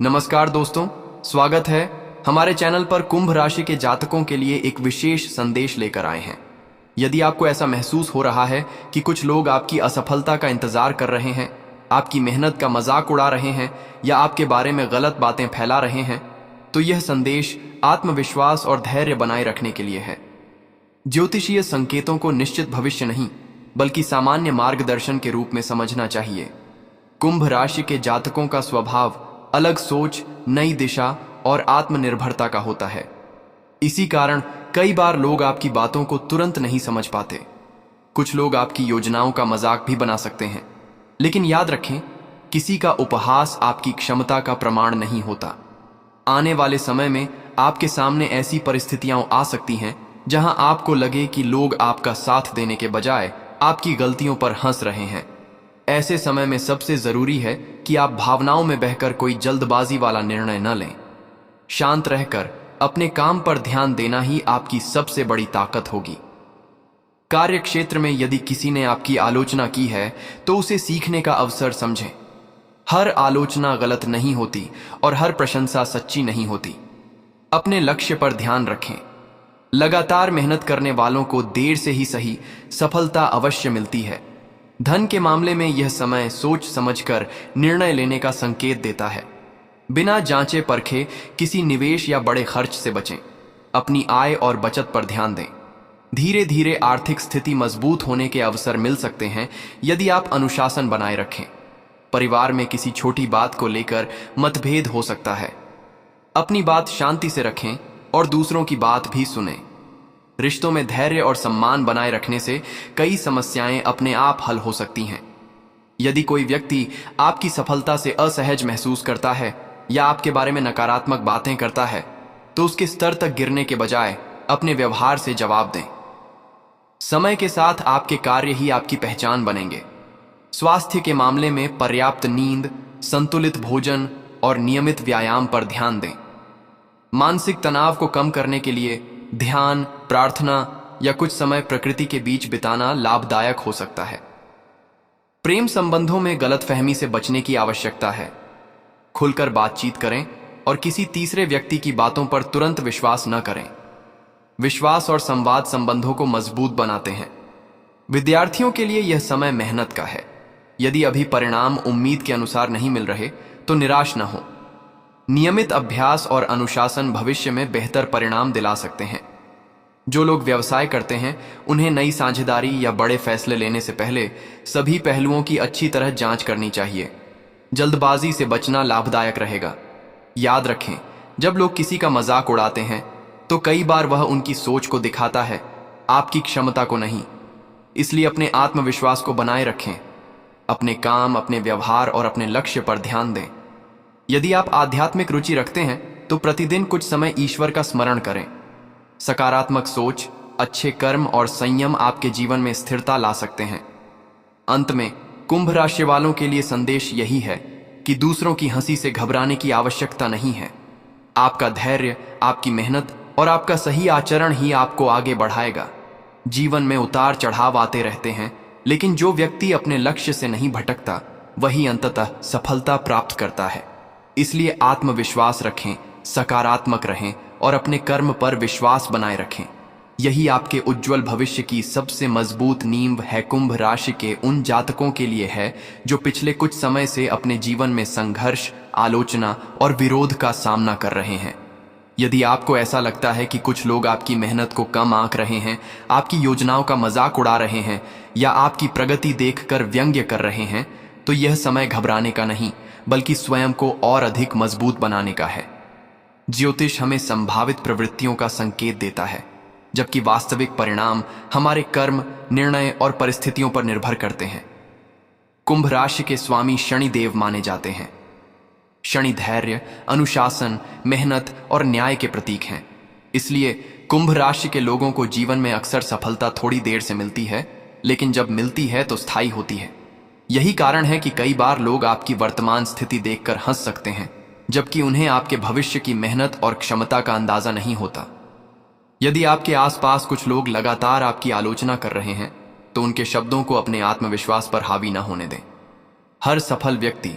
नमस्कार दोस्तों, स्वागत है। हमारे चैनल पर कुंभ राशि के जातकों के लिए एक विशेष संदेश लेकर आए हैं। यदि आपको ऐसा महसूस हो रहा है कि कुछ लोग आपकी असफलता का इंतजार कर रहे हैं, आपकी मेहनत का मजाक उड़ा रहे हैं या आपके बारे में गलत बातें फैला रहे हैं, तो यह संदेश आत्मविश्वास और धैर्य बनाए रखने के लिए है। ज्योतिषीय संकेतों को निश्चित भविष्य नहीं, बल्कि सामान्य मार्गदर्शन के रूप में समझना चाहिए। कुंभ राशि के जातकों का स्वभाव अलग सोच, नई दिशा और आत्मनिर्भरता का होता है। इसी कारण कई बार लोग आपकी बातों को तुरंत नहीं समझ पाते। कुछ लोग आपकी योजनाओं का मजाक भी बना सकते हैं, लेकिन याद रखें, किसी का उपहास आपकी क्षमता का प्रमाण नहीं होता। आने वाले समय में आपके सामने ऐसी परिस्थितियां आ सकती हैं जहां आपको लगे कि लोग आपका साथ देने के बजाय आपकी गलतियों पर हंस रहे हैं। ऐसे समय में सबसे जरूरी है कि आप भावनाओं में बहकर कोई जल्दबाजी वाला निर्णय न लें। शांत रहकर अपने काम पर ध्यान देना ही आपकी सबसे बड़ी ताकत होगी। कार्य क्षेत्र में यदि किसी ने आपकी आलोचना की है तो उसे सीखने का अवसर समझें। हर आलोचना गलत नहीं होती और हर प्रशंसा सच्ची नहीं होती। अपने लक्ष्य पर ध्यान रखें। लगातार मेहनत करने वालों को देर से ही सही सफलता अवश्य मिलती है। धन के मामले में यह समय सोच समझकर निर्णय लेने का संकेत देता है। बिना जांचे परखे किसी निवेश या बड़े खर्च से बचें। अपनी आय और बचत पर ध्यान दें। धीरे धीरे आर्थिक स्थिति मजबूत होने के अवसर मिल सकते हैं यदि आप अनुशासन बनाए रखें। परिवार में किसी छोटी बात को लेकर मतभेद हो सकता है। अपनी बात शांति से रखें और दूसरों की बात भी सुनें। रिश्तों में धैर्य और सम्मान बनाए रखने से कई समस्याएं अपने आप हल हो सकती हैं। यदि कोई व्यक्ति आपकी सफलता से असहज महसूस करता है या आपके बारे में नकारात्मक बातें करता है, तो उसके स्तर तक गिरने के बजाय अपने व्यवहार से जवाब दें। समय के साथ आपके कार्य ही आपकी पहचान बनेंगे। स्वास्थ्य के मामले में पर्याप्त नींद, संतुलित भोजन और नियमित व्यायाम पर ध्यान दें। मानसिक तनाव को कम करने के लिए ध्यान, प्रार्थना या कुछ समय प्रकृति के बीच बिताना लाभदायक हो सकता है। प्रेम संबंधों में गलतफहमी से बचने की आवश्यकता है। खुलकर बातचीत करें और किसी तीसरे व्यक्ति की बातों पर तुरंत विश्वास न करें। विश्वास और संवाद संबंधों को मजबूत बनाते हैं। विद्यार्थियों के लिए यह समय मेहनत का है। यदि अभी परिणाम उम्मीद के अनुसार नहीं मिल रहे तो निराश न हो। नियमित अभ्यास और अनुशासन भविष्य में बेहतर परिणाम दिला सकते हैं। जो लोग व्यवसाय करते हैं उन्हें नई साझेदारी या बड़े फैसले लेने से पहले सभी पहलुओं की अच्छी तरह जांच करनी चाहिए। जल्दबाजी से बचना लाभदायक रहेगा। याद रखें, जब लोग किसी का मजाक उड़ाते हैं तो कई बार वह उनकी सोच को दिखाता है, आपकी क्षमता को नहीं। इसलिए अपने आत्मविश्वास को बनाए रखें। अपने काम, अपने व्यवहार और अपने लक्ष्य पर ध्यान दें। यदि आप आध्यात्मिक रुचि रखते हैं तो प्रतिदिन कुछ समय ईश्वर का स्मरण करें। सकारात्मक सोच, अच्छे कर्म और संयम आपके जीवन में स्थिरता ला सकते हैं। अंत में कुंभ राशि वालों के लिए संदेश यही है कि दूसरों की हंसी से घबराने की आवश्यकता नहीं है। आपका धैर्य, आपकी मेहनत और आपका सही आचरण ही आपको आगे बढ़ाएगा। जीवन में उतार चढ़ाव आते रहते हैं, लेकिन जो व्यक्ति अपने लक्ष्य से नहीं भटकता वही अंततः सफलता प्राप्त करता है। इसलिए आत्मविश्वास रखें, सकारात्मक रहें और अपने कर्म पर विश्वास बनाए रखें। यही आपके उज्जवल भविष्य की सबसे मजबूत नींव है। कुंभ राशि के उन जातकों के लिए है जो पिछले कुछ समय से अपने जीवन में संघर्ष, आलोचना और विरोध का सामना कर रहे हैं। यदि आपको ऐसा लगता है कि कुछ लोग आपकी मेहनत को कम आंक रहे हैं, आपकी योजनाओं का मजाक उड़ा रहे हैं या आपकी प्रगति देखकर व्यंग्य कर रहे हैं, तो यह समय घबराने का नहीं, बल्कि स्वयं को और अधिक मजबूत बनाने का है। ज्योतिष हमें संभावित प्रवृत्तियों का संकेत देता है, जबकि वास्तविक परिणाम हमारे कर्म, निर्णय और परिस्थितियों पर निर्भर करते हैं। कुंभ राशि के स्वामी शनिदेव माने जाते हैं। शनि धैर्य, अनुशासन, मेहनत और न्याय के प्रतीक हैं। इसलिए कुंभ राशि के लोगों को जीवन में अक्सर सफलता थोड़ी देर से मिलती है, लेकिन जब मिलती है तो स्थायी होती है। यही कारण है कि कई बार लोग आपकी वर्तमान स्थिति देखकर हंस सकते हैं, जबकि उन्हें आपके भविष्य की मेहनत और क्षमता का अंदाजा नहीं होता। यदि आपके आसपास कुछ लोग लगातार आपकी आलोचना कर रहे हैं तो उनके शब्दों को अपने आत्मविश्वास पर हावी न होने दें। हर सफल व्यक्ति